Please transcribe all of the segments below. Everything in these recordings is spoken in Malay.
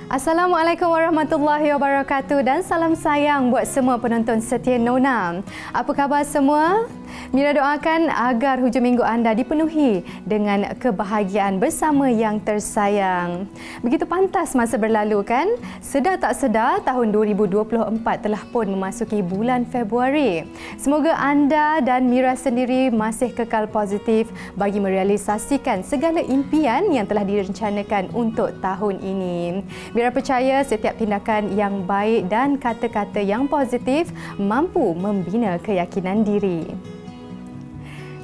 Assalamualaikum warahmatullahi wabarakatuh dan salam sayang buat semua penonton setia Nona. Apa khabar semua? Mira doakan agar hujung minggu anda dipenuhi dengan kebahagiaan bersama yang tersayang. Begitu pantas masa berlalu kan? Sedar tak sedar tahun 2024 telah pun memasuki bulan Februari. Semoga anda dan Mira sendiri masih kekal positif bagi merealisasikan segala impian yang telah direncanakan untuk tahun ini. Mira percaya setiap tindakan yang baik dan kata-kata yang positif mampu membina keyakinan diri.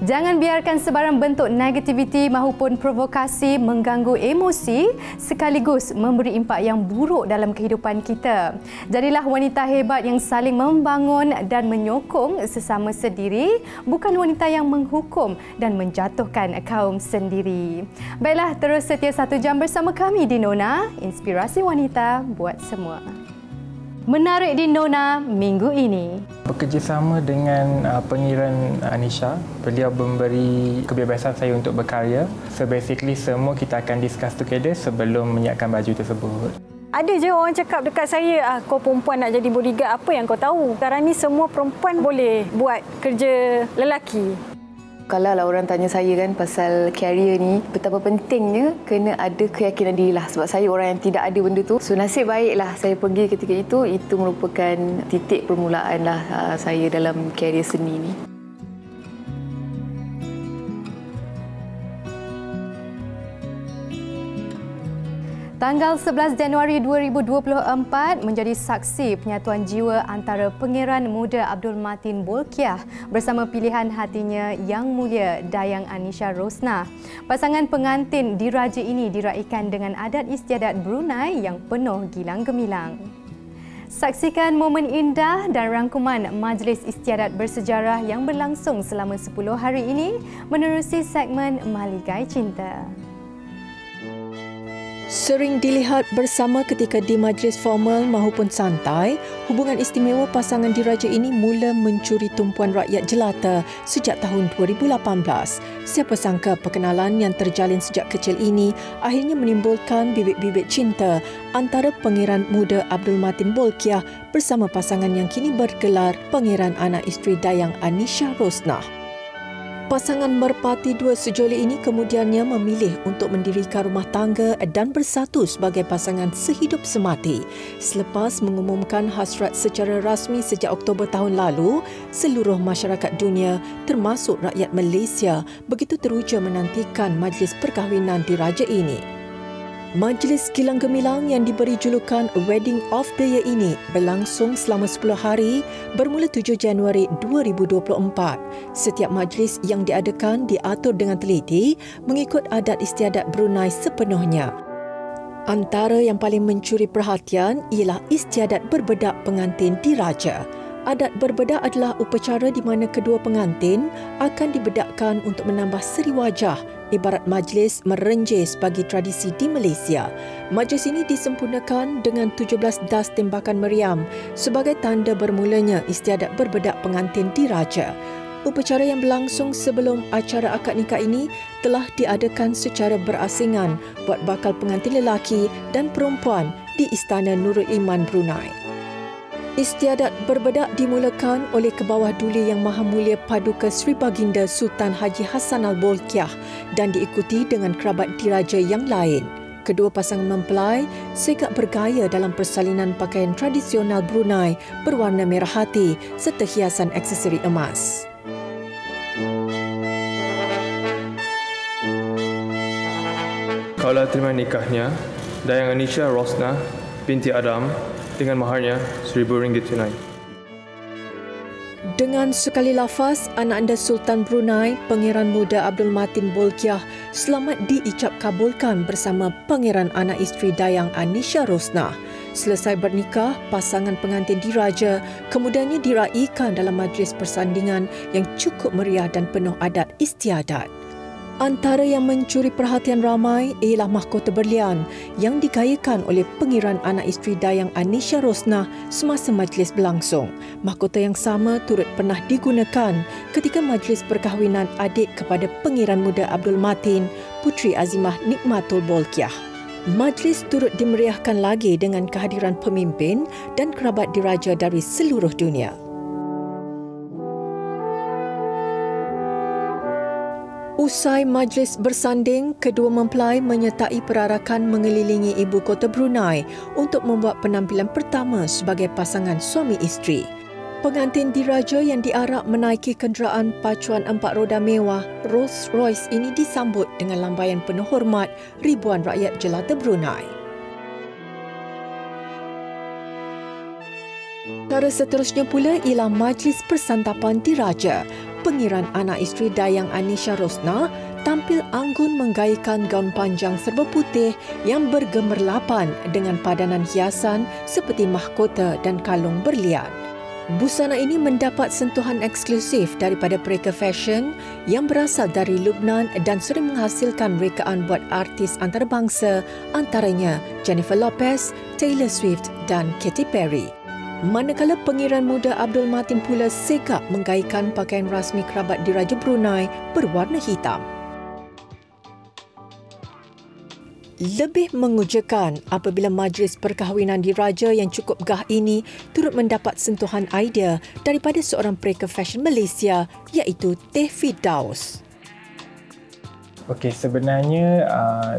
Jangan biarkan sebarang bentuk negativiti maupun provokasi mengganggu emosi sekaligus memberi impak yang buruk dalam kehidupan kita. Jadilah wanita hebat yang saling membangun dan menyokong sesama sendiri, bukan wanita yang menghukum dan menjatuhkan kaum sendiri. Baiklah, terus setia 1 jam bersama kami di Nona, inspirasi wanita buat semua. Menarik di Nona minggu ini. Bekerjasama dengan pengiran Anisha, beliau memberi kebebasan saya untuk berkarya. So basically semua kita akan discuss together sebelum menyiapkan baju tersebut. Ada je orang cakap dekat saya, kau perempuan nak jadi bodyguard, apa yang kau tahu? Sekarang ni semua perempuan boleh buat kerja lelaki. Kalau lah orang tanya saya kan pasal career ni, betapa pentingnya kena ada keyakinan diri lah. Sebab saya orang yang tidak ada benda tu. So nasib baiklah saya pergi ketika itu merupakan titik permulaan lah saya dalam career seni ni. Tanggal 11 Januari 2024 menjadi saksi penyatuan jiwa antara Pangeran Muda Abdul Matin Bolkiah bersama pilihan hatinya Yang Mulia Dayang Anisha Rosnah. Pasangan pengantin diraja ini diraikan dengan adat istiadat Brunei yang penuh gilang gemilang. Saksikan momen indah dan rangkuman majlis istiadat bersejarah yang berlangsung selama 10 hari ini menerusi segmen Maligai Cinta. Sering dilihat bersama ketika di majlis formal maupun santai, hubungan istimewa pasangan diraja ini mula mencuri tumpuan rakyat jelata sejak tahun 2018. Siapa sangka perkenalan yang terjalin sejak kecil ini akhirnya menimbulkan bibit-bibit cinta antara Pangeran Muda Abdul Matin Bolkiah bersama pasangan yang kini bergelar Pangeran Anak Isteri Dayang Anisha Rosnah. Pasangan merpati dua sejoli ini kemudiannya memilih untuk mendirikan rumah tangga dan bersatu sebagai pasangan sehidup semati. Selepas mengumumkan hasrat secara rasmi sejak Oktober tahun lalu, seluruh masyarakat dunia termasuk rakyat Malaysia begitu teruja menantikan majlis perkahwinan diraja ini. Majlis gilang gemilang yang diberi julukan Wedding of the Year ini berlangsung selama 10 hari bermula 7 Januari 2024. Setiap majlis yang diadakan diatur dengan teliti mengikut adat istiadat Brunei sepenuhnya. Antara yang paling mencuri perhatian ialah istiadat berbedak pengantin diraja. Adat berbedak adalah upacara di mana kedua pengantin akan dibedakkan untuk menambah seri wajah, ibarat majlis merenjis bagi tradisi di Malaysia. Majlis ini disempurnakan dengan 17 das tembakan meriam sebagai tanda bermulanya istiadat berbedak pengantin diraja. Upacara yang berlangsung sebelum acara akad nikah ini telah diadakan secara berasingan buat bakal pengantin lelaki dan perempuan di Istana Nurul Iman Brunei. Istiadat berbedak dimulakan oleh Kebawah Duli Yang Maha Mulia Paduka Sri Baginda Sultan Haji Hassan Al-Bolkiah dan diikuti dengan kerabat diraja yang lain. Kedua pasangan mempelai segak bergaya dalam persalinan pakaian tradisional Brunei berwarna merah hati serta hiasan aksesori emas. Kaulah terima nikahnya Dayang Anisha Rosnah binti Adam dengan maharnya RM1,000 tunai. Dengan sekali lafaz, anak anda Sultan Brunei, Pangeran Muda Abdul Matin Bolkiah selamat diicap kabulkan bersama Pangeran Anak Isteri Dayang Anisha Rosnah. Selesai bernikah, pasangan pengantin diraja kemudiannya diraikan dalam majlis persandingan yang cukup meriah dan penuh adat istiadat. Antara yang mencuri perhatian ramai ialah mahkota berlian yang digayakan oleh Pangeran Anak Isteri Dayang Anisha Rosnah semasa majlis berlangsung. Mahkota yang sama turut pernah digunakan ketika majlis perkahwinan adik kepada Pangeran Muda Abdul Matin, Puteri Azimah Nikmatul Bolkiah. Majlis turut dimeriahkan lagi dengan kehadiran pemimpin dan kerabat diraja dari seluruh dunia. Usai majlis bersanding, kedua mempelai menyertai perarakan mengelilingi ibu kota Brunei untuk membuat penampilan pertama sebagai pasangan suami isteri. Pengantin diraja yang diarak menaiki kenderaan pacuan 4 roda mewah Rolls Royce ini disambut dengan lambaian penuh hormat ribuan rakyat jelata Brunei. Cara seterusnya pula ialah majlis persantapan diraja. Pengiran anak isteri Dayang Anisha Rosnah tampil anggun menggaikan gaun panjang serba putih yang bergemerlapan dengan padanan hiasan seperti mahkota dan kalung berlian. Busana ini mendapat sentuhan eksklusif daripada pereka fashion yang berasal dari Lebanon dan sering menghasilkan rekaan buat artis antarabangsa antaranya Jennifer Lopez, Taylor Swift dan Katy Perry. Manakala pengiran muda Abdul Matin pula segak menggaikan pakaian rasmi kerabat diraja Brunei berwarna hitam. Lebih mengujakan apabila majlis perkahwinan diraja yang cukup gah ini turut mendapat sentuhan idea daripada seorang pereka fashion Malaysia iaitu Teh Firdaus. Okey, sebenarnya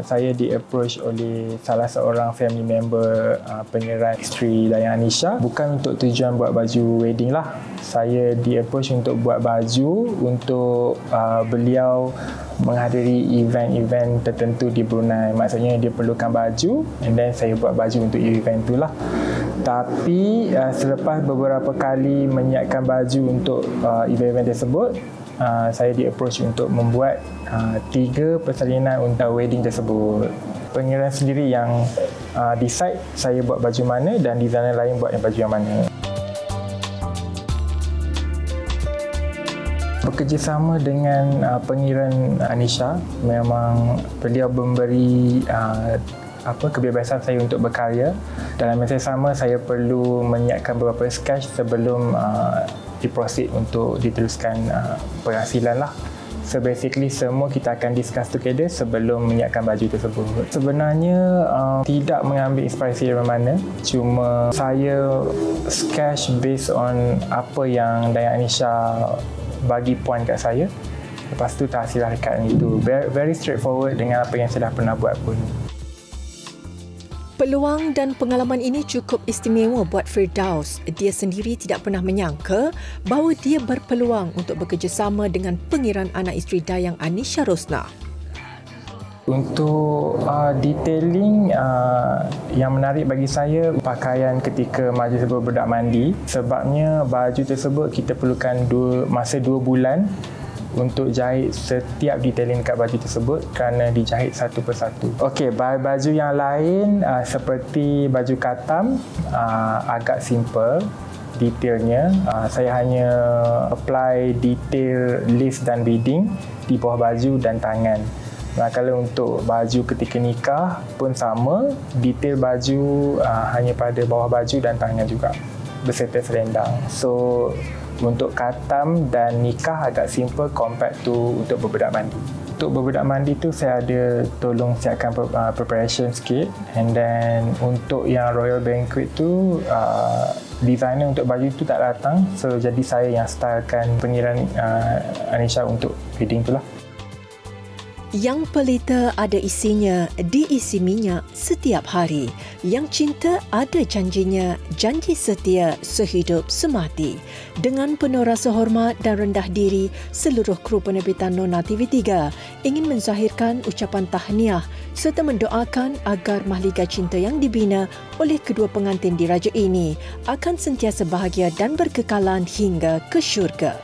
saya di-approach oleh salah seorang family member pengiran isteri Dayang Anisha bukan untuk tujuan buat baju wedding lah. Saya di-approach untuk buat baju untuk beliau menghadiri event-event tertentu di Brunei. Maksudnya dia perlukan baju and then saya buat baju untuk event tu lah. Tapi selepas beberapa kali menyiapkan baju untuk event-event tersebut, saya di-approach untuk membuat 3 persalinan untuk wedding tersebut. Pengiran sendiri yang decide saya buat baju mana dan designer lain buat yang baju yang mana. Bekerjasama dengan pengiran Anisha, memang beliau memberi kebebasan saya untuk berkarya. Dalam masa sama, saya perlu menyiapkan beberapa sketch sebelum diproceed untuk diteruskan penghasilan lah. So basically semua kita akan discuss together sebelum menyiapkan baju tersebut. Sebenarnya tidak mengambil inspirasi dari mana, cuma saya sketch based on apa yang Dayang Anisha bagi point kat saya. Lepas tu tahsil rekaan itu very straightforward dengan apa yang saya dah pernah buat pun. Peluang dan pengalaman ini cukup istimewa buat Firdaus. Dia sendiri tidak pernah menyangka bahawa dia berpeluang untuk bekerjasama dengan pengiran anak isteri Dayang Anisha Rosnah. Untuk detailing yang menarik bagi saya, pakaian ketika majlis tersebut berdak mandi. Sebabnya baju tersebut kita perlukan masa 2 bulan untuk jahit setiap detailing dekat baju tersebut kerana dijahit satu persatu. Okey, baju yang lain seperti baju katam agak simple detailnya. Saya hanya apply detail lace dan beading di bawah baju dan tangan. Kalau untuk baju ketika nikah pun sama, detail baju hanya pada bawah baju dan tangan juga beserta selendang. So untuk katam dan nikah agak simple compared to untuk berbedak mandi. Untuk berbedak mandi tu saya ada tolong siapkan preparation sikit, and then untuk yang royal banquet tu designer untuk baju tu tak datang, so jadi saya yang stylekan pengiran Anisha untuk wedding tu lah. Yang pelita ada isinya, diisi minyak setiap hari. Yang cinta ada janjinya, janji setia sehidup semati. Dengan penuh rasa hormat dan rendah diri, seluruh kru penerbitan Nona TV3 ingin menzahirkan ucapan tahniah serta mendoakan agar mahligai cinta yang dibina oleh kedua pengantin diraja ini akan sentiasa bahagia dan berkekalan hingga ke syurga.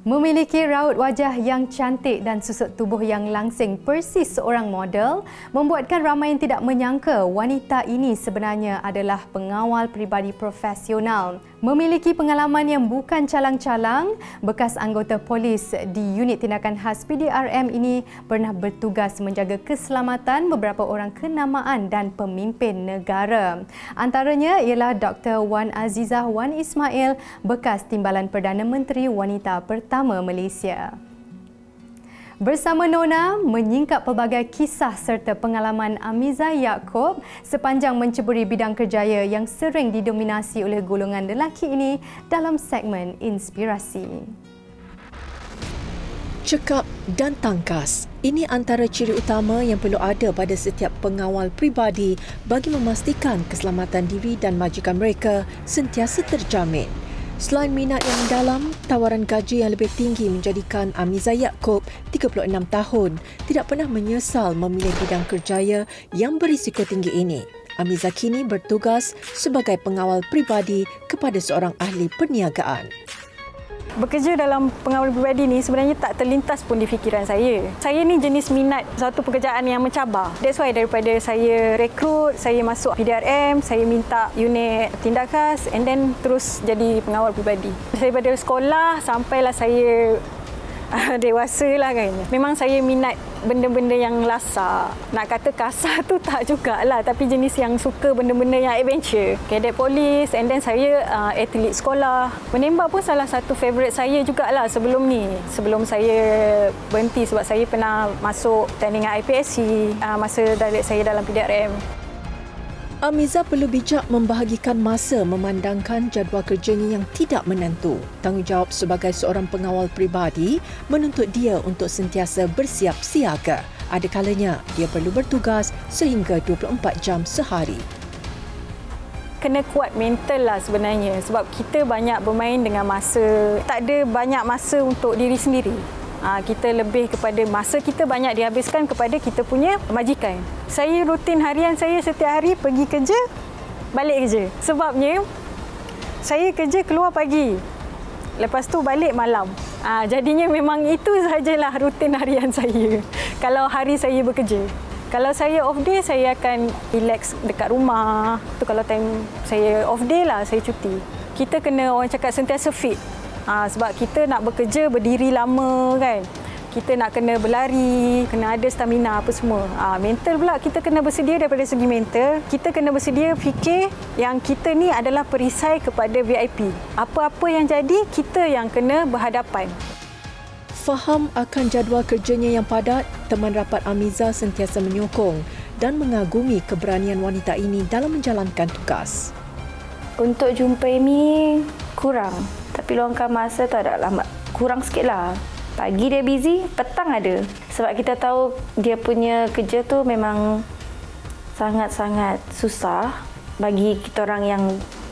Memiliki raut wajah yang cantik dan susut tubuh yang langsing persis seorang model membuatkan ramai yang tidak menyangka wanita ini sebenarnya adalah pengawal peribadi profesional. Memiliki pengalaman yang bukan calang-calang, bekas anggota polis di unit tindakan khas PDRM ini pernah bertugas menjaga keselamatan beberapa orang kenamaan dan pemimpin negara. Antaranya ialah Dr. Wan Azizah Wan Ismail, bekas Timbalan Perdana Menteri Wanita Pertama Malaysia. Bersama Nona, menyingkap pelbagai kisah serta pengalaman Amiza Yaakob sepanjang menceburi bidang kerjaya yang sering didominasi oleh golongan lelaki ini dalam segmen Inspirasi. Cekap dan tangkas. Ini antara ciri utama yang perlu ada pada setiap pengawal pribadi bagi memastikan keselamatan diri dan majikan mereka sentiasa terjamin. Selain minat yang mendalam, tawaran gaji yang lebih tinggi menjadikan Amiza Yaakob, 36 tahun, tidak pernah menyesal memilih bidang kerjaya yang berisiko tinggi ini. Amiza kini bertugas sebagai pengawal pribadi kepada seorang ahli perniagaan. Bekerja dalam pengawal pribadi ni sebenarnya tak terlintas pun di fikiran saya. Saya ni jenis minat satu pekerjaan yang mencabar. That's why daripada saya rekrut, saya masuk PDRM, saya minta unit tindak khas and then terus jadi pengawal pribadi. Daripada sekolah sampailah saya dewasa lah kan. Memang saya minat benda-benda yang lasar. Nak kata kasar tu tak jugalah, tapi jenis yang suka benda-benda yang adventure. Cadet polis and then saya atlet sekolah. Menembak pun salah satu favourite saya jugalah sebelum ni. Sebelum saya berhenti sebab saya pernah masuk tandingan IPSC masa saya dalam PDRM. Amiza perlu bijak membahagikan masa memandangkan jadual kerjanya yang tidak menentu. Tanggungjawab sebagai seorang pengawal pribadi menuntut dia untuk sentiasa bersiap siaga. Ada kalanya dia perlu bertugas sehingga 24 jam sehari. Kena kuat mental lah sebenarnya sebab kita banyak bermain dengan masa. Tak ada banyak masa untuk diri sendiri. Kita lebih kepada masa kita banyak dihabiskan kepada kita punya majikan. Saya rutin harian saya setiap hari pergi kerja, balik kerja. Sebabnya saya kerja keluar pagi, lepas tu balik malam. Jadinya memang itu sahajalah rutin harian saya kalau hari saya bekerja. Kalau saya off day, saya akan relax dekat rumah. Tu kalau time saya off day lah, saya cuti. Kita kena orang cakap sentiasa fit. Sebab kita nak bekerja berdiri lama kan. Kita nak kena berlari, kena ada stamina apa semua. Mental pula kita kena bersedia daripada segi mental. Kita kena bersedia fikir yang kita ni adalah perisai kepada VIP. Apa-apa yang jadi, kita yang kena berhadapan. Faham akan jadual kerjanya yang padat, teman rapat Amiza sentiasa menyokong dan mengagumi keberanian wanita ini dalam menjalankan tugas. Untuk jumpa Amy, kurang. Tapi luangkan masa tu ada lambat. Kurang sikit lah. Pagi dia busy, petang ada. Sebab kita tahu dia punya kerja tu memang sangat-sangat susah bagi kita orang yang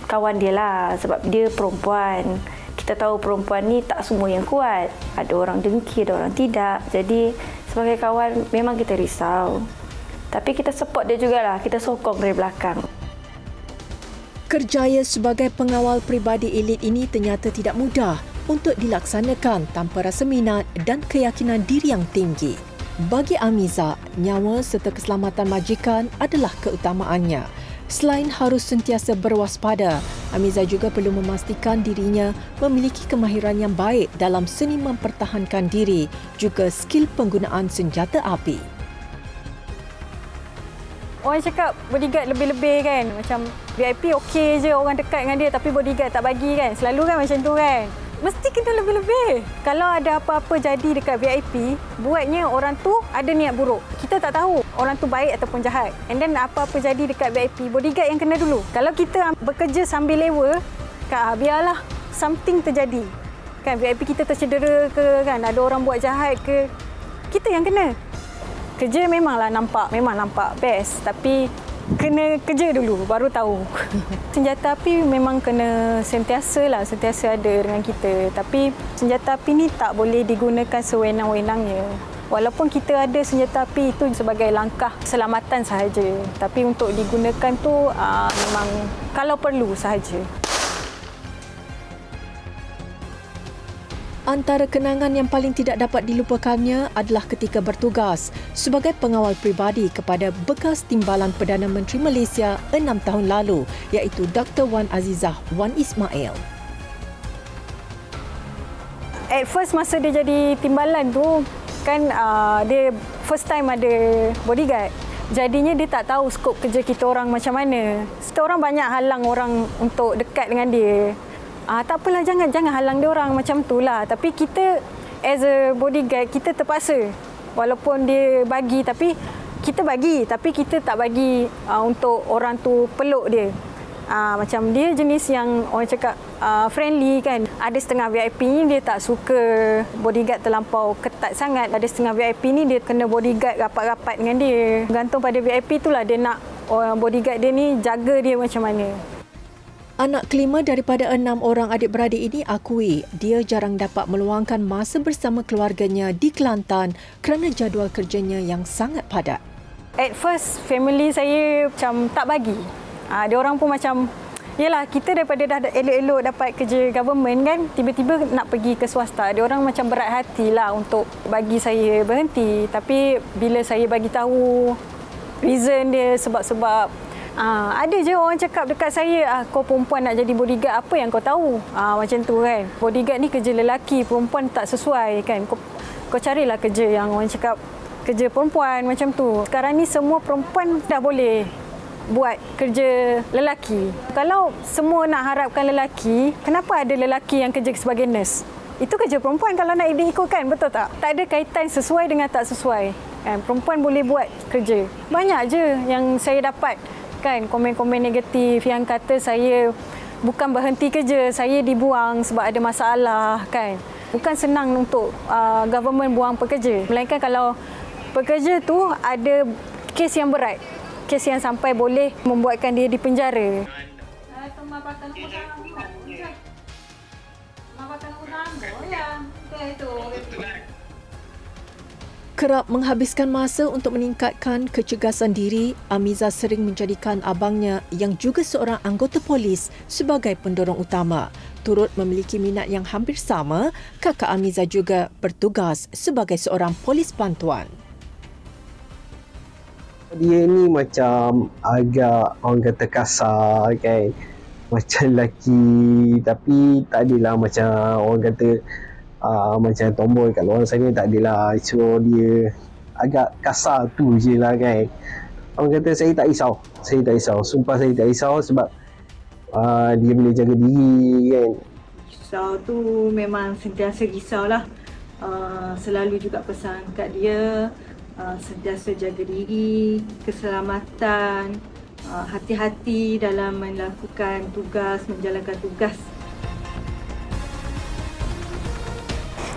kawan dia lah. Sebab dia perempuan. Kita tahu perempuan ni tak semua yang kuat. Ada orang dengki, ada orang tidak. Jadi sebagai kawan memang kita risau. Tapi kita support dia jugalah. Kita sokong dari belakang. Kerjaya sebagai pengawal pribadi elit ini ternyata tidak mudah untuk dilaksanakan tanpa rasa minat dan keyakinan diri yang tinggi. Bagi Amiza, nyawa serta keselamatan majikan adalah keutamaannya. Selain harus sentiasa berwaspada, Amiza juga perlu memastikan dirinya memiliki kemahiran yang baik dalam seni mempertahankan diri, juga skil penggunaan senjata api. Orang cakap bodyguard lebih-lebih kan. Macam VIP okey je orang dekat dengan dia tapi bodyguard tak bagi kan. Selalu kan macam tu kan. Mesti kena lebih-lebih. Kalau ada apa-apa jadi dekat VIP, buatnya orang tu ada niat buruk. Kita tak tahu orang tu baik ataupun jahat. And then apa-apa jadi dekat VIP, bodyguard yang kena dulu. Kalau kita bekerja sambil lewa, biarlah something terjadi. Kan VIP kita tercedera ke kan, ada orang buat jahat ke, kita yang kena. Kerja memang nampak best, tapi kena kerja dulu baru tahu. Senjata api memang kena sentiasa ada dengan kita. Tapi senjata api ni tak boleh digunakan sewenang-wenangnya. Walaupun kita ada senjata api itu sebagai langkah keselamatan sahaja. Tapi untuk digunakan tu memang kalau perlu sahaja. Antara kenangan yang paling tidak dapat dilupakannya adalah ketika bertugas sebagai pengawal peribadi kepada bekas Timbalan Perdana Menteri Malaysia 6 tahun lalu, iaitu Dr. Wan Azizah Wan Ismail. At first masa dia jadi timbalan tu kan dia first time ada bodyguard. Jadinya dia tak tahu skop kerja kita orang macam mana. Kita orang banyak halang orang untuk dekat dengan dia. Tak apalah, jangan halang dia orang macam tu lah. Tapi kita as a bodyguard, kita terpaksa. Walaupun dia bagi, tapi kita tak bagi untuk orang tu peluk dia. Macam dia jenis yang orang cakap friendly kan. Ada setengah VIP ni dia tak suka bodyguard terlampau ketat sangat. Ada setengah VIP ni dia kena bodyguard rapat-rapat dengan dia. Gantung pada VIP tu lah dia nak orang bodyguard dia ni jaga dia macam mana. Anak kelima daripada 6 orang adik-beradik ini akui dia jarang dapat meluangkan masa bersama keluarganya di Kelantan kerana jadual kerjanya yang sangat padat. At first, family saya macam tak bagi. Dia orang pun macam, yelah kita daripada dah elok-elok dapat kerja government kan, tiba-tiba nak pergi ke swasta. Dia orang macam berat hati lah untuk bagi saya berhenti. Tapi bila saya bagi tahu reason dia sebab ada je orang cakap dekat saya, kau perempuan nak jadi bodyguard, apa yang kau tahu? Macam tu kan. Bodyguard ni kerja lelaki, perempuan tak sesuai kan. Kau carilah kerja yang orang cakap kerja perempuan macam tu. Sekarang ni semua perempuan dah boleh buat kerja lelaki. Kalau semua nak harapkan lelaki, kenapa ada lelaki yang kerja sebagai nurse? Itu kerja perempuan kalau nak diikutkan, betul tak? Tak ada kaitan sesuai dengan tak sesuai. Kan? Perempuan boleh buat kerja. Banyak je yang saya dapat. Kan, komen-komen negatif yang kata saya bukan berhenti kerja, saya dibuang sebab ada masalah kan. Bukan senang untuk government buang pekerja. Melainkan kalau pekerja tu ada kes yang berat, kes yang sampai boleh membuatkan dia dipenjara. Kerap menghabiskan masa untuk meningkatkan kecergasan diri, Amiza sering menjadikan abangnya yang juga seorang anggota polis sebagai pendorong utama. Turut memiliki minat yang hampir sama, kakak Amiza juga bertugas sebagai seorang polis bantuan. Dia ni macam agak orang kata kasar kan. Macam lelaki tapi tak adalah macam orang kata macam tomboy kat luar sana, tak adalah. So dia agak kasar tu je lah kan. Orang kata saya tak risau. Sumpah saya tak risau sebab dia boleh jaga diri kan. Risau tu memang sentiasa risau lah. Selalu juga pesan kat dia, sentiasa jaga diri, keselamatan, hati-hati dalam melakukan tugas, menjalankan tugas.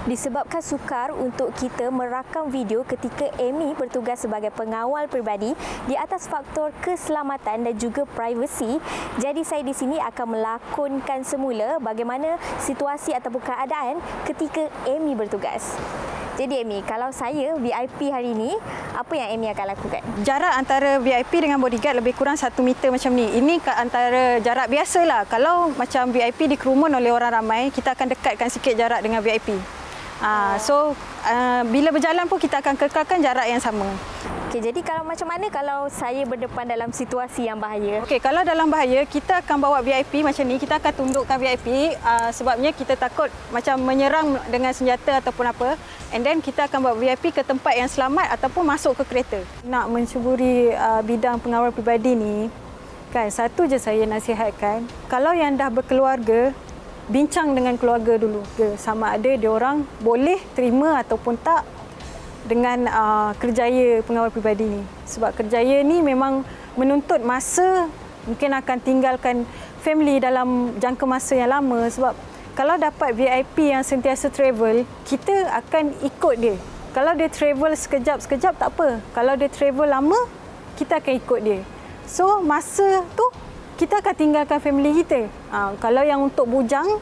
Disebabkan sukar untuk kita merakam video ketika Amy bertugas sebagai pengawal peribadi di atas faktor keselamatan dan juga privasi, jadi saya di sini akan melakonkan semula bagaimana situasi ataupun keadaan ketika Amy bertugas. Jadi Amy, kalau saya VIP hari ini, apa yang Amy akan lakukan? Jarak antara VIP dengan bodyguard lebih kurang 1 meter macam ni. Ini antara jarak biasalah. Kalau macam VIP dikerumun oleh orang ramai, kita akan dekatkan sikit jarak dengan VIP. Bila berjalan pun kita akan kekalkan jarak yang sama. Okey, jadi kalau macam mana kalau saya berdepan dalam situasi yang bahaya? Okey, kalau dalam bahaya, kita akan bawa VIP macam ni. Kita akan tundukkan VIP sebabnya kita takut macam menyerang dengan senjata ataupun apa. And then kita akan bawa VIP ke tempat yang selamat ataupun masuk ke kereta. Nak mencuburi bidang pengawal peribadi ni, kan, satu je saya nasihatkan. Kalau yang dah berkeluarga, bincang dengan keluarga dulu sama ada dia orang boleh terima ataupun tak dengan kerjaya pengawal peribadi ni. Sebab kerjaya ni memang menuntut masa, mungkin akan tinggalkan family dalam jangka masa yang lama. Sebab kalau dapat VIP yang sentiasa travel, kita akan ikut dia. Kalau dia travel sekejap-sekejap tak apa. Kalau dia travel lama, kita akan ikut dia. So masa tu kita akan tinggalkan family kita. Kalau yang untuk bujang,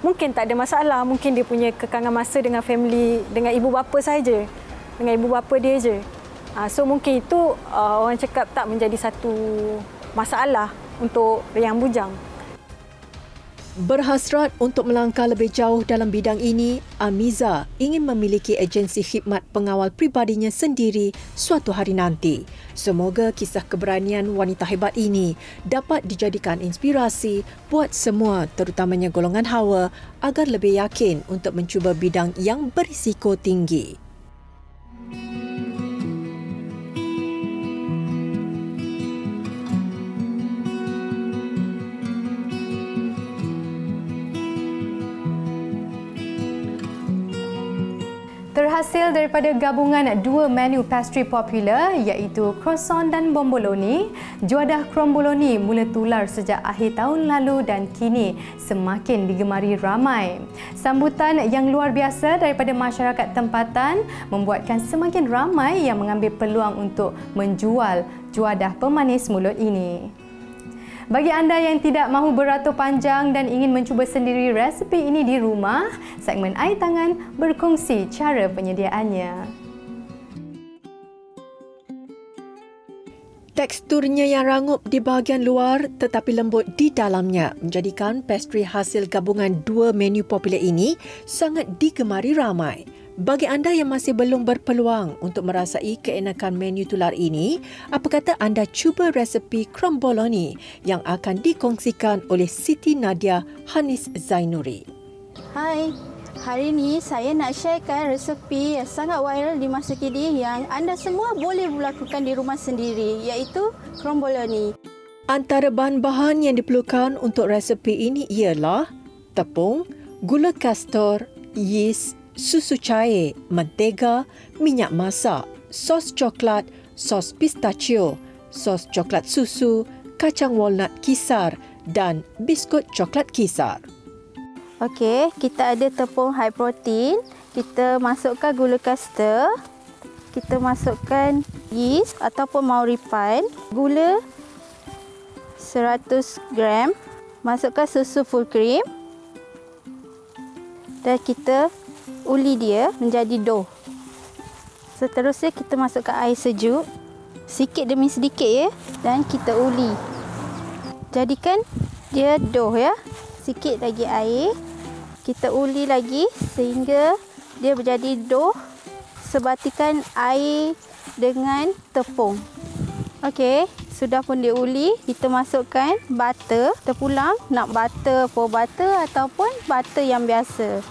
mungkin tak ada masalah. Mungkin dia punya kekangan masa dengan family, dengan ibu bapa saja. Dengan ibu bapa dia je. So mungkin itu orang cakap tak menjadi satu masalah untuk yang bujang. Berhasrat untuk melangkah lebih jauh dalam bidang ini, Amiza ingin memiliki agensi khidmat pengawal pribadinya sendiri suatu hari nanti. Semoga kisah keberanian wanita hebat ini dapat dijadikan inspirasi buat semua, terutamanya golongan hawa, agar lebih yakin untuk mencuba bidang yang berisiko tinggi. Terhasil daripada gabungan dua menu pastry popular iaitu croissant dan bomboloni, juadah kromboloni mula tular sejak akhir tahun lalu dan kini semakin digemari ramai. Sambutan yang luar biasa daripada masyarakat tempatan membuatkan semakin ramai yang mengambil peluang untuk menjual juadah pemanis mulut ini. Bagi anda yang tidak mahu beratur panjang dan ingin mencuba sendiri resepi ini di rumah, segmen Air Tangan berkongsi cara penyediaannya. Teksturnya yang rangup di bahagian luar tetapi lembut di dalamnya menjadikan pastry hasil gabungan dua menu popular ini sangat digemari ramai. Bagi anda yang masih belum berpeluang untuk merasai keenakan menu tular ini, apa kata anda cuba resepi kromboloni yang akan dikongsikan oleh Siti Nadia Hanis Zainuri. Hai, hari ini saya nak sharekan resepi yang sangat viral di masa kini yang anda semua boleh melakukan di rumah sendiri, iaitu kromboloni. Antara bahan-bahan yang diperlukan untuk resepi ini ialah tepung, gula kastor, yeast, susu cair, mentega, minyak masak, sos coklat, sos pistachio, sos coklat susu, kacang walnut kisar dan biskut coklat kisar. Okey, kita ada tepung high protein, kita masukkan gula kastor, kita masukkan yeast ataupun mauripan, gula 100 gram, masukkan susu full cream dan kita uli dia menjadi dough. Seterusnya kita masukkan air sejuk sikit demi sedikit ya, dan kita uli. Jadikan dia dough ya. Sikit lagi air. Kita uli lagi sehingga dia menjadi dough. Sebatikan air dengan tepung. Okey, sudah pun diuli, kita masukkan butter. Terpulang nak butter for butter ataupun butter yang biasa.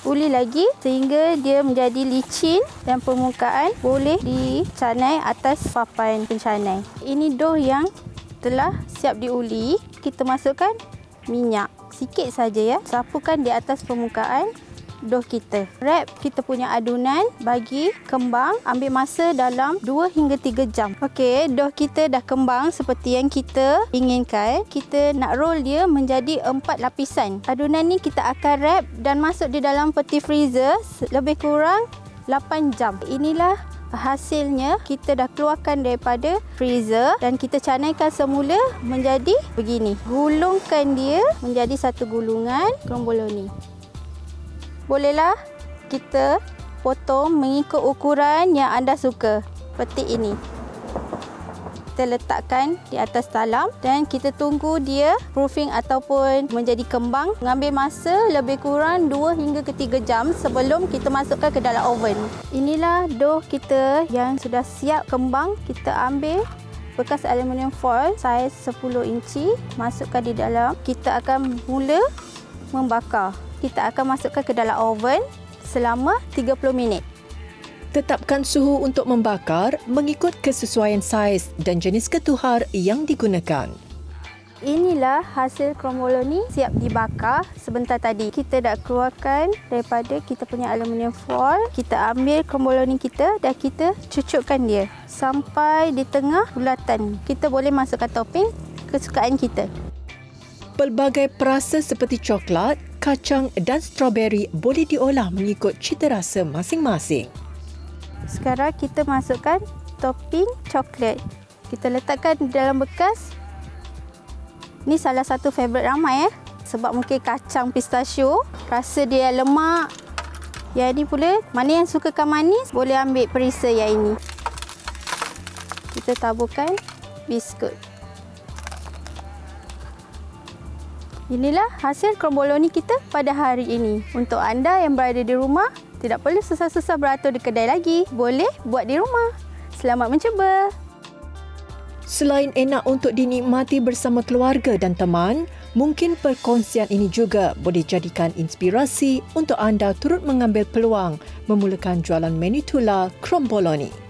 Uli lagi sehingga dia menjadi licin dan permukaan boleh dicanai atas papan pencanai. Ini dough yang telah siap diuli. Kita masukkan minyak sikit saja ya. Sapukan di atas permukaan dough kita. Wrap kita punya adunan, bagi kembang, ambil masa dalam 2 hingga 3 jam. Okey, dough kita dah kembang seperti yang kita inginkan. Kita nak roll dia menjadi 4 lapisan. Adunan ni kita akan wrap dan masuk di dalam peti freezer lebih kurang 8 jam. Inilah hasilnya. Kita dah keluarkan daripada freezer dan kita canaikan semula menjadi begini. Gulungkan dia menjadi satu gulungan kromboloni. Bolehlah kita potong mengikut ukuran yang anda suka. Seperti ini. Kita letakkan di atas talam dan kita tunggu dia proofing ataupun menjadi kembang. Mengambil masa lebih kurang 2 hingga ke 3 jam sebelum kita masukkan ke dalam oven. Inilah dough kita yang sudah siap kembang. Kita ambil bekas aluminium foil saiz 10 inci. Masukkan di dalam. Kita akan mula membakar. Kita akan masukkan ke dalam oven selama 30 minit. Tetapkan suhu untuk membakar mengikut kesesuaian saiz dan jenis ketuhar yang digunakan. Inilah hasil kromboloni siap dibakar sebentar tadi. Kita dah keluarkan daripada kita punya aluminium foil. Kita ambil kromboloni kita dan kita cucukkan dia sampai di tengah bulatan. Kita boleh masukkan topping kesukaan kita. Pelbagai perasa seperti coklat, kacang dan strawberry boleh diolah mengikut cita rasa masing-masing. Sekarang kita masukkan topping coklat. Kita letakkan di dalam bekas. Ini salah satu favourite ramai sebab mungkin kacang pistachio, rasa dia lemak. Yang ini pula, mana yang sukakan manis boleh ambil perisa yang ini. Kita taburkan biskut. Inilah hasil kromboloni kita pada hari ini. Untuk anda yang berada di rumah, tidak perlu susah-susah beratur di kedai lagi. Boleh buat di rumah. Selamat mencuba. Selain enak untuk dinikmati bersama keluarga dan teman, mungkin perkongsian ini juga boleh jadikan inspirasi untuk anda turut mengambil peluang memulakan jualan menu tular kromboloni.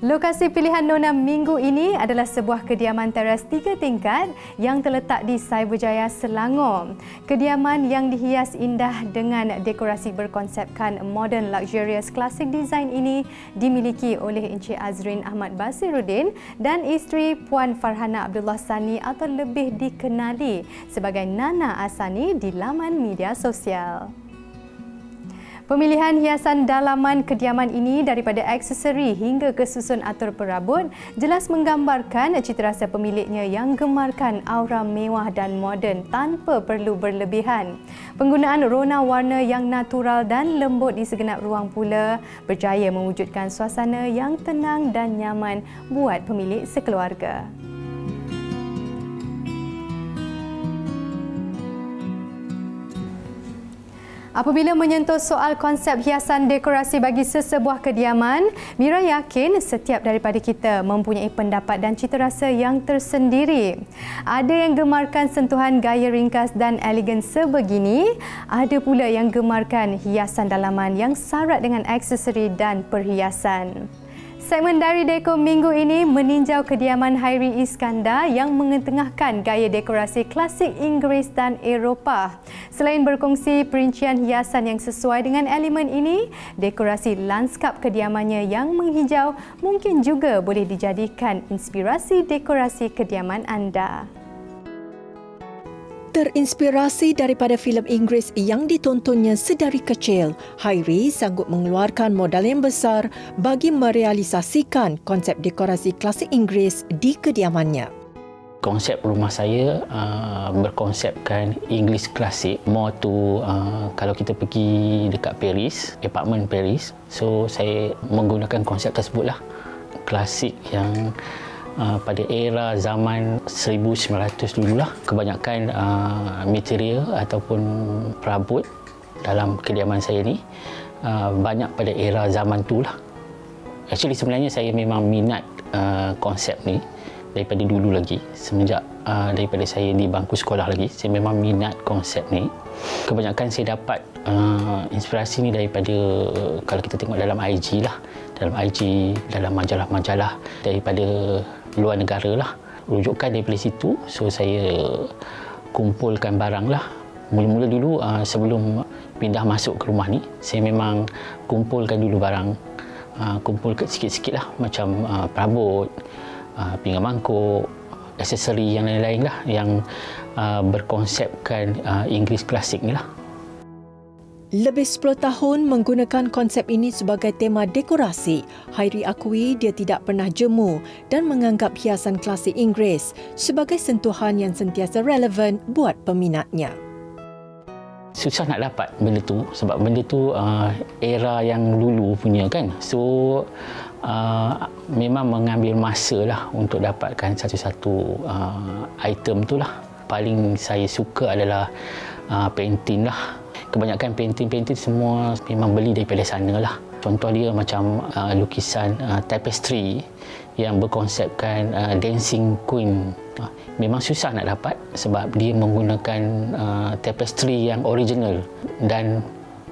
Lokasi pilihan Nona minggu ini adalah sebuah kediaman teras 3 tingkat yang terletak di Cyberjaya, Selangor. Kediaman yang dihias indah dengan dekorasi berkonsepkan modern luxurious classic design ini dimiliki oleh Encik Azrin Ahmad Basiruddin dan isteri Puan Farhana Abdullah Sani atau lebih dikenali sebagai Nana Asani di laman media sosial. Pemilihan hiasan dalaman kediaman ini daripada aksesori hingga ke susun atur perabot jelas menggambarkan citarasa pemiliknya yang gemarkan aura mewah dan moden tanpa perlu berlebihan. Penggunaan rona warna yang natural dan lembut di segenap ruang pula berjaya mewujudkan suasana yang tenang dan nyaman buat pemilik sekeluarga. Apabila menyentuh soal konsep hiasan dekorasi bagi sesebuah kediaman, Mira yakin setiap daripada kita mempunyai pendapat dan citarasa yang tersendiri. Ada yang gemarkan sentuhan gaya ringkas dan elegan sebegini, ada pula yang gemarkan hiasan dalaman yang syarat dengan aksesori dan perhiasan. Segmen Dari Deko minggu ini meninjau kediaman Hairi Iskandar yang mengetengahkan gaya dekorasi klasik Inggeris dan Eropah. Selain berkongsi perincian hiasan yang sesuai dengan elemen ini, dekorasi lanskap kediamannya yang menghijau mungkin juga boleh dijadikan inspirasi dekorasi kediaman anda. Terinspirasi daripada filem Inggeris yang ditontonnya sedari kecil, Hairi sanggup mengeluarkan modal yang besar bagi merealisasikan konsep dekorasi klasik Inggeris di kediamannya. Konsep rumah saya berkonsepkan English klasik. More to kalau kita pergi dekat Paris, apartment Paris, so saya menggunakan konsep tersebutlah. Klasik yang pada era zaman 1900 dululah, kebanyakan material ataupun perabot dalam kediaman saya ni banyak pada era zaman tu lah. Actually sebenarnya saya memang minat konsep ni daripada dulu lagi, semenjak daripada saya di bangku sekolah lagi, saya memang minat konsep ni. Kebanyakan saya dapat inspirasi ni daripada, kalau kita tengok dalam IG lah, dalam IG, dalam majalah-majalah daripada luar negara lah, rujukan daripada situ. So saya kumpulkan barang lah. Mula-mula dulu sebelum pindah masuk ke rumah ni, saya memang kumpulkan dulu barang, kumpulkan sikit-sikit lah, macam perabot, pinggan mangkuk, aksesori yang lain-lain lah yang berkonsepkan Inggeris klasik ni lah. Lebih 10 tahun menggunakan konsep ini sebagai tema dekorasi, Hairi akui dia tidak pernah jemu dan menganggap hiasan klasik Inggeris sebagai sentuhan yang sentiasa relevan buat peminatnya. Susah nak dapat benda tu sebab benda tu era yang dulu punya kan. So memang mengambil masa lah untuk dapatkan satu-satu item tu lah. Paling saya suka adalah painting lah. Kebanyakan painting semua memang beli daripada sana lah. Contoh dia macam lukisan tapestry yang berkonsepkan dancing queen. Memang susah nak dapat sebab dia menggunakan tapestry yang original dan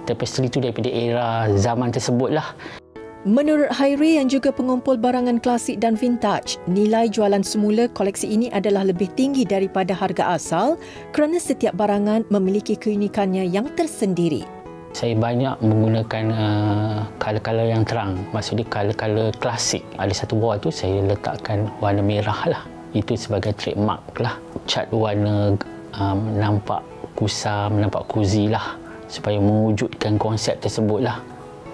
tapestry itu daripada era zaman tersebut lah. Menurut Hairi yang juga pengumpul barangan klasik dan vintage, nilai jualan semula koleksi ini adalah lebih tinggi daripada harga asal kerana setiap barangan memiliki keunikannya yang tersendiri. Saya banyak menggunakan color-color yang terang, maksudnya color-color klasik. Ada satu wall tu saya letakkan warna merah lah. Itu sebagai trademark lah. Cat warna nampak kusam, nampak cozy lah, supaya mewujudkan konsep tersebut lah.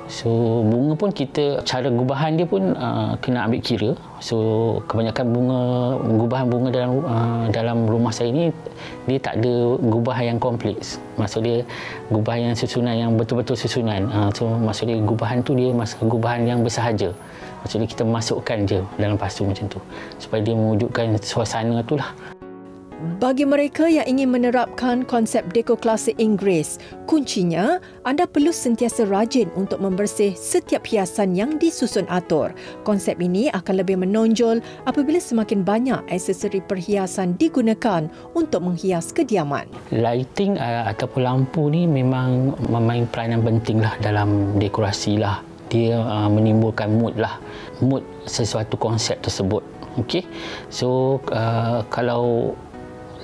So bunga pun kita, cara gubahan dia pun kena ambil kira. So kebanyakan gubahan bunga dalam rumah saya ni, dia tak ada gubahan yang kompleks. Maksud dia gubahan yang susunan, yang betul-betul susunan. So maksud dia gubahan tu dia gubahan yang bersahaja. Maksud dia kita masukkan je dalam pasu macam tu, supaya dia mewujudkan suasana tu lah. Bagi mereka yang ingin menerapkan konsep deko klasik Inggeris, kuncinya anda perlu sentiasa rajin untuk membersih setiap hiasan yang disusun atur. Konsep ini akan lebih menonjol apabila semakin banyak aksesori perhiasan digunakan untuk menghias kediaman. Lighting ataupun lampu ni memang memain peranan penting lah dalam dekorasi lah. Dia menimbulkan mood lah, mood sesuatu konsep tersebut. Okey, so kalau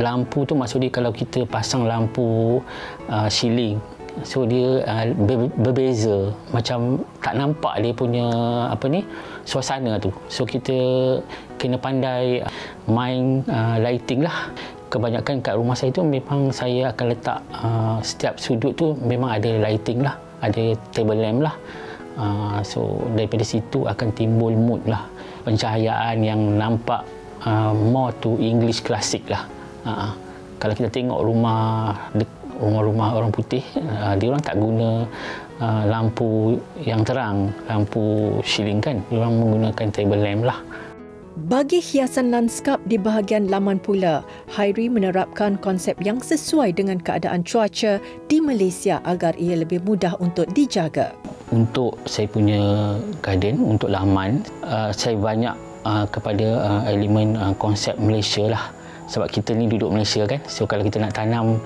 lampu tu maksud dia kalau kita pasang lampu ceiling, so dia berbeza, macam tak nampak dia punya suasana tu. So kita kena pandai main lighting lah. Kebanyakan kat rumah saya tu memang saya akan letak setiap sudut tu memang ada lighting lah, ada table lamp lah. So daripada situ akan timbul mood lah, pencahayaan yang nampak more to English klasik lah. Kalau kita tengok rumah-rumah orang putih, dia orang tak guna lampu yang terang, lampu ceiling kan, dia orang menggunakan table lamp lah. Bagi hiasan lanskap di bahagian laman pula, Hairi menerapkan konsep yang sesuai dengan keadaan cuaca di Malaysia agar ia lebih mudah untuk dijaga. Untuk saya punya garden, untuk laman, saya banyak kepada elemen konsep Malaysia lah. Sebab kita ni duduk Malaysia kan, so kalau kita nak tanam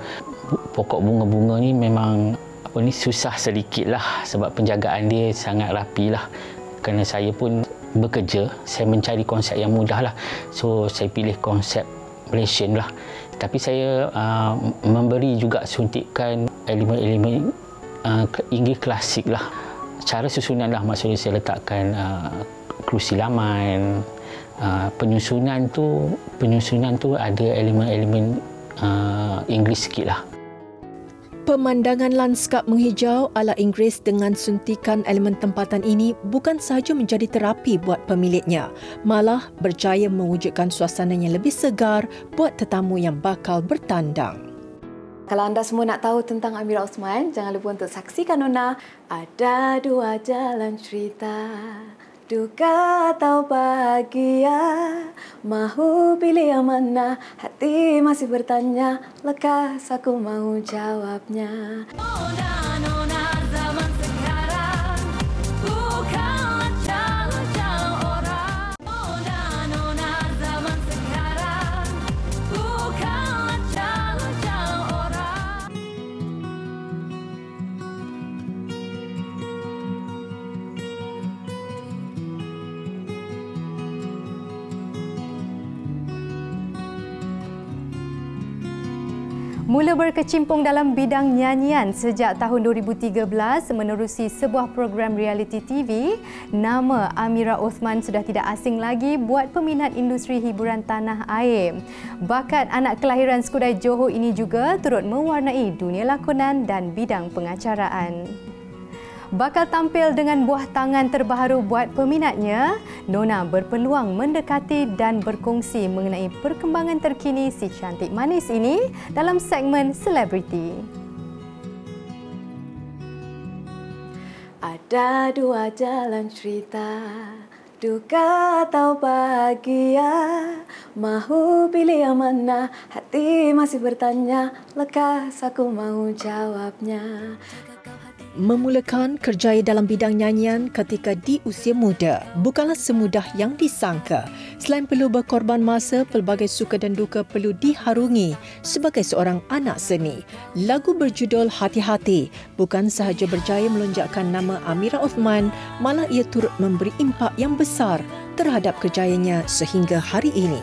pokok bunga-bunga ni memang susah sedikit lah, sebab penjagaan dia sangat rapi lah. Kerana saya pun bekerja, saya mencari konsep yang mudah lah, so saya pilih konsep Malaysian lah. Tapi saya memberi juga suntikan elemen-elemen Inggeris klasik lah. Cara susunan lah, maksudnya saya letakkan kerusi laman. Penyusunan tu ada elemen-elemen Inggeris sikit lah. Pemandangan lanskap menghijau ala Inggeris dengan suntikan elemen tempatan ini bukan sahaja menjadi terapi buat pemiliknya, malah berjaya mewujudkan suasana yang lebih segar buat tetamu yang bakal bertandang. Kalau anda semua nak tahu tentang Amira Osman, jangan lupa untuk saksikan Nona. Ada dua jalan cerita, duka atau bahagia, mahu pilih yang mana, hati masih bertanya, lekas aku mau jawabnya. Mula berkecimpung dalam bidang nyanyian sejak tahun 2013 menerusi sebuah program reality TV, nama Amira Osman sudah tidak asing lagi buat peminat industri hiburan tanah air. Bakat anak kelahiran Skudai Johor ini juga turut mewarnai dunia lakonan dan bidang pengacaraan. Bakal tampil dengan buah tangan terbaharu buat peminatnya, Nona berpeluang mendekati dan berkongsi mengenai perkembangan terkini si cantik manis ini dalam segmen Selebriti. Ada dua jalan cerita, duka atau bahagia, mahu pilih yang mana, hati masih bertanya, lekas aku mau jawabnya. Memulakan kerjaya dalam bidang nyanyian ketika di usia muda bukanlah semudah yang disangka. Selain perlu berkorban masa, pelbagai suka dan duka perlu diharungi sebagai seorang anak seni. Lagu berjudul Hati-Hati bukan sahaja berjaya melonjakkan nama Amira Osman, malah ia turut memberi impak yang besar terhadap kerjayanya sehingga hari ini.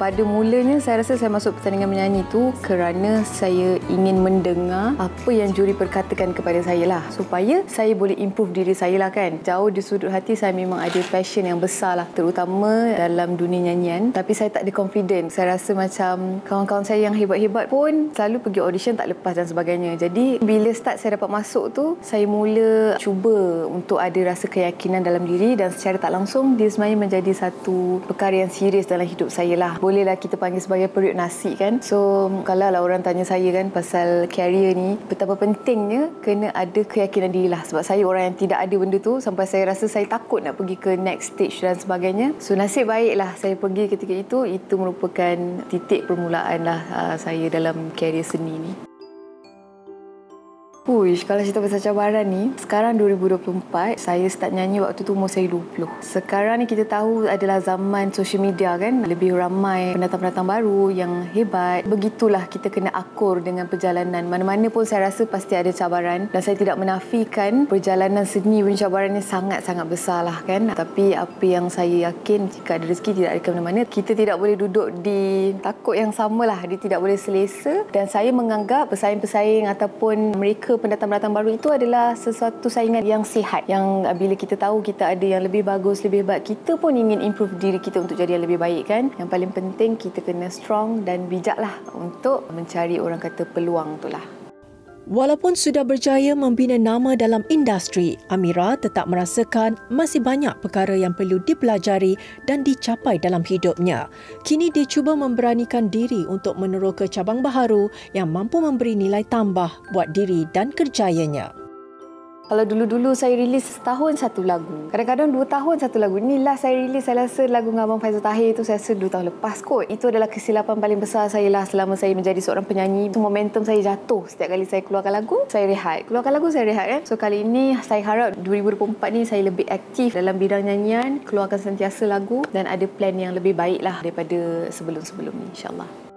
Pada mulanya saya rasa saya masuk pertandingan menyanyi tu kerana saya ingin mendengar apa yang juri perkatakan kepada saya lah, supaya saya boleh improve diri saya lah kan. Jauh di sudut hati saya memang ada passion yang besar lah, terutama dalam dunia nyanyian, tapi saya tak ada confidence. Saya rasa macam kawan-kawan saya yang hebat-hebat pun selalu pergi audition tak lepas dan sebagainya. Jadi bila start saya dapat masuk tu, saya mula cuba untuk ada rasa keyakinan dalam diri, dan secara tak langsung dia sebenarnya menjadi satu perkara yang serius dalam hidup saya lah. Bolehlah kita panggil sebagai periuk nasi kan. So kalau lah orang tanya saya kan pasal career ni, betapa pentingnya kena ada keyakinan diri lah. Sebab saya orang yang tidak ada benda tu, sampai saya rasa saya takut nak pergi ke next stage dan sebagainya. So nasib baiklah saya pergi ketika itu merupakan titik permulaan lah saya dalam career seni ni. Puish, kalau cerita pasal cabaran ni, sekarang 2024, saya start nyanyi waktu tu umur saya 20. Sekarang ni kita tahu adalah zaman social media kan, lebih ramai pendatang-pendatang baru yang hebat. Begitulah kita kena akur dengan perjalanan. Mana-mana pun saya rasa pasti ada cabaran, dan saya tidak menafikan perjalanan seni pun cabarannya sangat-sangat besar lah kan. Tapi apa yang saya yakin, jika ada rezeki tidak ada ke mana-mana, kita tidak boleh duduk di takut yang sama lah, dia tidak boleh selesa. Dan saya menganggap pesaing-pesaing ataupun mereka pendatang-pendatang baru itu adalah sesuatu saingan yang sihat, yang bila kita tahu kita ada yang lebih bagus, lebih hebat, kita pun ingin improve diri kita untuk jadi yang lebih baik kan. Yang paling penting kita kena strong dan bijaklah untuk mencari orang kata peluang itulah. Walaupun sudah berjaya membina nama dalam industri, Amira tetap merasakan masih banyak perkara yang perlu dipelajari dan dicapai dalam hidupnya. Kini dia cuba memberanikan diri untuk meneroka cabang baharu yang mampu memberi nilai tambah buat diri dan kerjayanya. Kalau dulu-dulu saya rilis setahun satu lagu. Kadang-kadang 2 tahun satu lagu. Inilah saya rilis, saya rasa lagu dengan Abang Faizal Tahir itu saya rasa 2 tahun lepas kot. Itu adalah kesilapan paling besar saya lah selama saya menjadi seorang penyanyi. Momentum saya jatuh setiap kali saya keluarkan lagu, saya rehat. Keluarkan lagu, saya rehat kan. So kali ini saya harap 2024 ni saya lebih aktif dalam bidang nyanyian, keluarkan sentiasa lagu dan ada plan yang lebih baik lah daripada sebelum-sebelum ni, insyaAllah.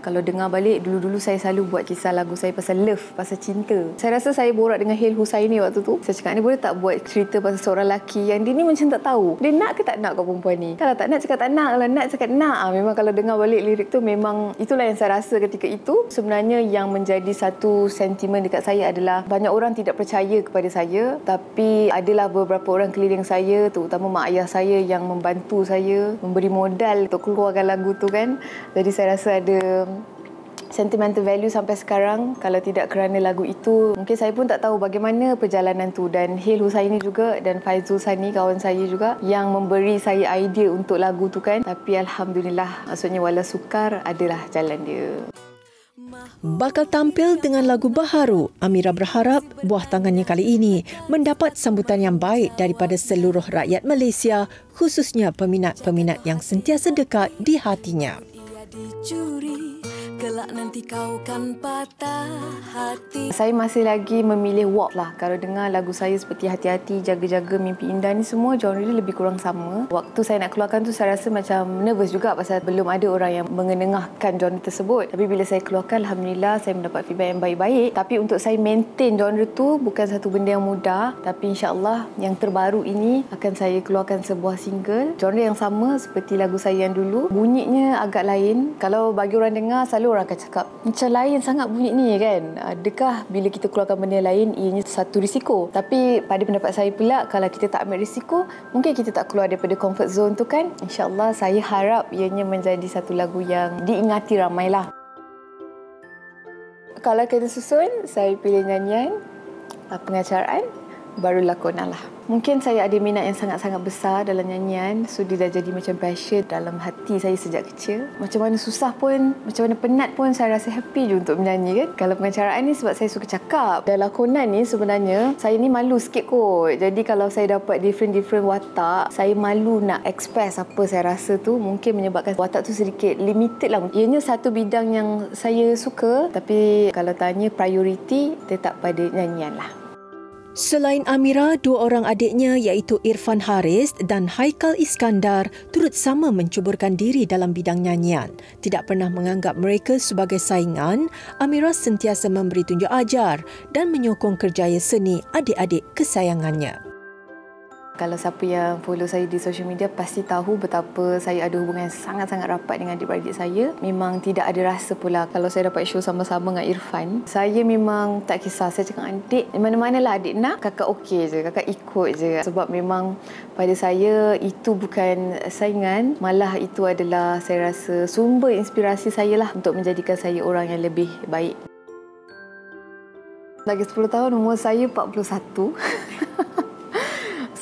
Kalau dengar balik, dulu-dulu saya selalu buat kisah lagu saya pasal love, pasal cinta. Saya rasa saya borak dengan Hil Husaini waktu tu. Saya cakap, ni boleh tak buat cerita pasal seorang lelaki yang dia ni macam tak tahu dia nak ke tak nak kau perempuan ni. Kalau tak nak, cakap tak nak. Kalau nak, cakap nak. Memang kalau dengar balik lirik tu, memang itulah yang saya rasa ketika itu. Sebenarnya yang menjadi satu sentimen dekat saya adalah banyak orang tidak percaya kepada saya, tapi adalah beberapa orang keliling saya, terutama mak ayah saya yang membantu saya, memberi modal untuk keluarkan lagu tu kan. Jadi saya rasa ada sentimental value sampai sekarang. Kalau tidak kerana lagu itu, mungkin saya pun tak tahu bagaimana perjalanan tu. Dan Hil Husaini juga dan Faizul Sani, kawan saya juga, yang memberi saya idea untuk lagu tu kan. Tapi Alhamdulillah, maksudnya wala sukar, adalah jalan dia. Bakal tampil dengan lagu baharu, Amira berharap buah tangannya kali ini mendapat sambutan yang baik daripada seluruh rakyat Malaysia, khususnya peminat-peminat yang sentiasa dekat di hatinya. Kelak nanti kau kan patah hati. Saya masih lagi memilih walk lah. Kalau dengar lagu saya seperti Hati-Hati, Jaga-Jaga, Mimpi Indah ni semua genre dia lebih kurang sama. Waktu saya nak keluarkan tu saya rasa macam nervous juga pasal belum ada orang yang mengenengahkan genre tersebut. Tapi bila saya keluarkan, Alhamdulillah saya mendapat feedback yang baik-baik. Tapi untuk saya maintain genre tu bukan satu benda yang mudah. Tapi insyaAllah yang terbaru ini akan saya keluarkan sebuah single. Genre yang sama seperti lagu saya yang dulu. Bunyinya agak lain. Kalau bagi orang dengar, selalu orang akan cakap macam lain sangat bunyi ni kan. Adakah bila kita keluarkan benda lain ianya satu risiko? Tapi pada pendapat saya pula, kalau kita tak ambil risiko, mungkin kita tak keluar daripada comfort zone tu kan. InsyaAllah saya harap ianya menjadi satu lagu yang diingati ramai lah. Kalau kita susun, saya pilih nyanyian, pengacaraan, baru lakonan lah. Mungkin saya ada minat yang sangat-sangat besar dalam nyanyian. So dia dah jadi macam passion dalam hati saya sejak kecil. Macam mana susah pun, macam mana penat pun, saya rasa happy je untuk menyanyi kan. Kalau pengacaraan ni sebab saya suka cakap. Dan lakonan ni sebenarnya saya ni malu sikit kot. Jadi kalau saya dapat different watak, saya malu nak express apa saya rasa tu. Mungkin menyebabkan watak tu sedikit limited lah. Ianya satu bidang yang saya suka, tapi kalau tanya priority, tetap pada nyanyian lah. Selain Amira, 2 orang adiknya iaitu Irfan Haris dan Haikal Iskandar turut sama mencuburkan diri dalam bidang nyanyian. Tidak pernah menganggap mereka sebagai saingan, Amira sentiasa memberi tunjuk ajar dan menyokong kerjaya seni adik-adik kesayangannya. Kalau siapa yang follow saya di social media pasti tahu betapa saya ada hubungan yang sangat-sangat rapat dengan adik-beradik saya. Memang tidak ada rasa pula kalau saya dapat show sama-sama dengan Irfan. Saya memang tak kisah. Saya cakap, adik, mana-mana lah adik nak, kakak okey je, kakak ikut je. Sebab memang pada saya itu bukan saingan, malah itu adalah saya rasa sumber inspirasi saya lah untuk menjadikan saya orang yang lebih baik. Lagi 10 tahun, umur saya 41.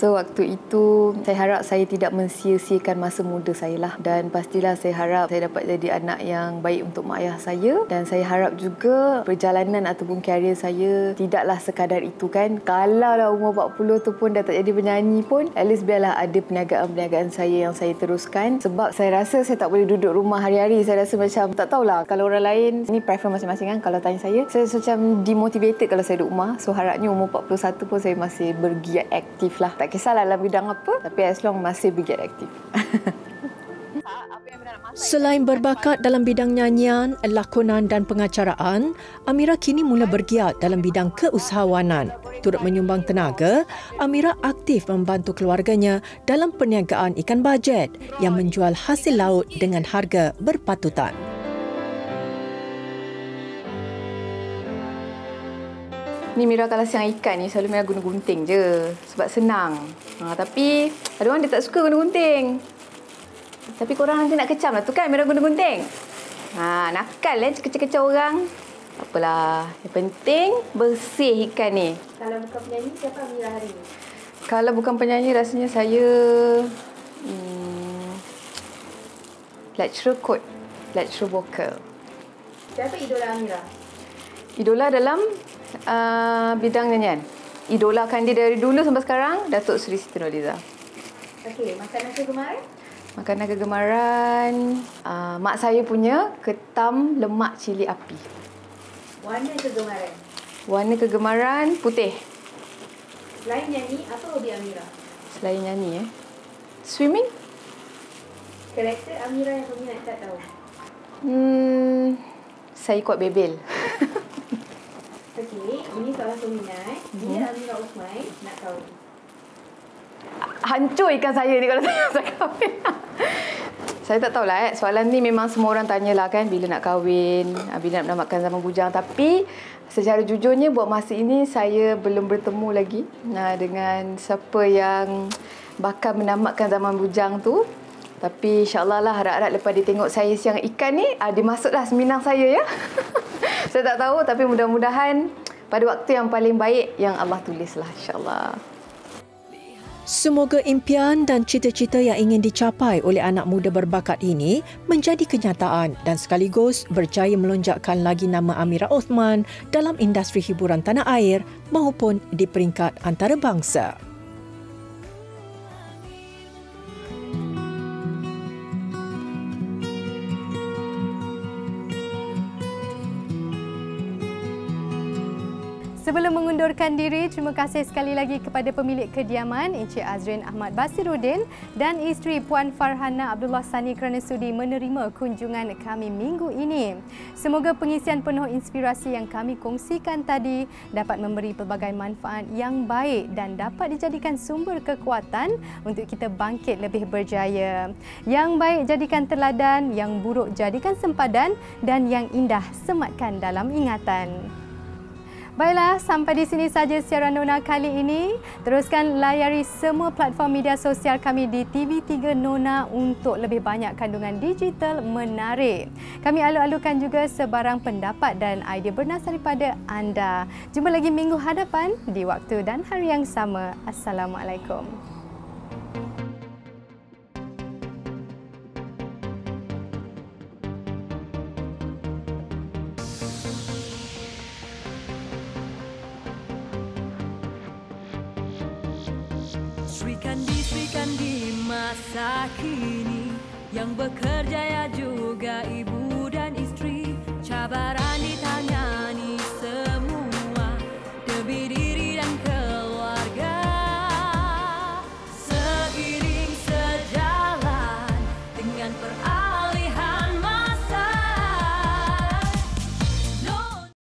So, waktu itu saya harap saya tidak mensia-siakan masa muda saya lah. Dan pastilah saya harap saya dapat jadi anak yang baik untuk mak ayah saya. Dan saya harap juga perjalanan ataupun karier saya tidaklah sekadar itu kan. Kalau dah umur 40 tu pun dah tak jadi penyanyi pun, at least biarlah ada perniagaan-perniagaan saya yang saya teruskan. Sebab saya rasa saya tak boleh duduk rumah hari-hari. Saya rasa macam, tak tahulah kalau orang lain, ini preference masing-masing kan. Kalau tanya saya macam demotivated kalau saya duduk rumah. So, harapnya umur 41 pun saya masih bergiat aktif lah. Tak kisahlah dalam bidang apa, tapi as long masih bergiat aktif. Selain berbakat dalam bidang nyanyian, lakonan dan pengacaraan, Amira kini mula bergiat dalam bidang keusahawanan. Turut menyumbang tenaga, Amira aktif membantu keluarganya dalam perniagaan ikan bajet yang menjual hasil laut dengan harga berpatutan. Ni Mira kalau siang ikan ni selalu Mira guna gunting je sebab senang. Tapi ada orang dia tak suka guna gunting. Tapi korang nanti nak kecam lah tu kan Mira guna gunting. Nakal kecil-kecil orang. Tak apalah. Yang penting bersih ikan ni. Kalau bukan penyanyi, siapa Mira hari ni? Kalau bukan penyanyi rasanya saya lecturer kot. Lecturer vokal. Siapa idola Amira? Idola dalam bidang nyanyian. Idolakan dia dari dulu sampai sekarang, Datuk Seri Siti Nurhaliza. Okey, makanan kegemaran? Makanan kegemaran, mak saya punya ketam lemak cili api. Warna kegemaran? Warna kegemaran putih. Selain nyanyi, apa hobi Amira? Selain nyanyi, swimming. Karakter Amira yang peminat tak tahu? Saya kuat bebel. Okey, ini soalan peminat. Bila Amira Osman nak kahwin? Hancur ikan saya ni kalau saya kahwin. Saya tak tahulah soalan ni memang semua orang tanyalah kan bila nak kahwin, bila nak menamatkan zaman bujang. Tapi secara jujurnya buat masa ini saya belum bertemu lagi dengan siapa yang bakal menamatkan zaman bujang tu. Tapi insyaAllah lah harap-harap lepas dia tengok saya siang ikan ni, dia masuklah seminang saya ya. Saya tak tahu tapi mudah-mudahan pada waktu yang paling baik yang Allah tulislah insyaAllah. Semoga impian dan cita-cita yang ingin dicapai oleh anak muda berbakat ini menjadi kenyataan dan sekaligus berjaya melonjakkan lagi nama Amira Osman dalam industri hiburan tanah air maupun di peringkat antarabangsa. Sebelum mengundurkan diri, terima kasih sekali lagi kepada pemilik kediaman Encik Azrin Ahmad Basiruddin dan isteri Puan Farhana Abdullah Sani kerana sudi menerima kunjungan kami minggu ini. Semoga pengisian penuh inspirasi yang kami kongsikan tadi dapat memberi pelbagai manfaat yang baik dan dapat dijadikan sumber kekuatan untuk kita bangkit lebih berjaya. Yang baik jadikan teladan, yang buruk jadikan sempadan dan yang indah sematkan dalam ingatan. Baiklah, sampai di sini saja siaran Nona kali ini. Teruskan layari semua platform media sosial kami di TV3 Nona untuk lebih banyak kandungan digital menarik. Kami alu-alukan juga sebarang pendapat dan idea bernas daripada anda. Jumpa lagi minggu hadapan di waktu dan hari yang sama. Assalamualaikum. Sri Kandi masa kini yang bekerja ya juga ibu dan istri, cabaran ditangani semua demi diri dan keluarga. Seiring sejalan dengan peralihan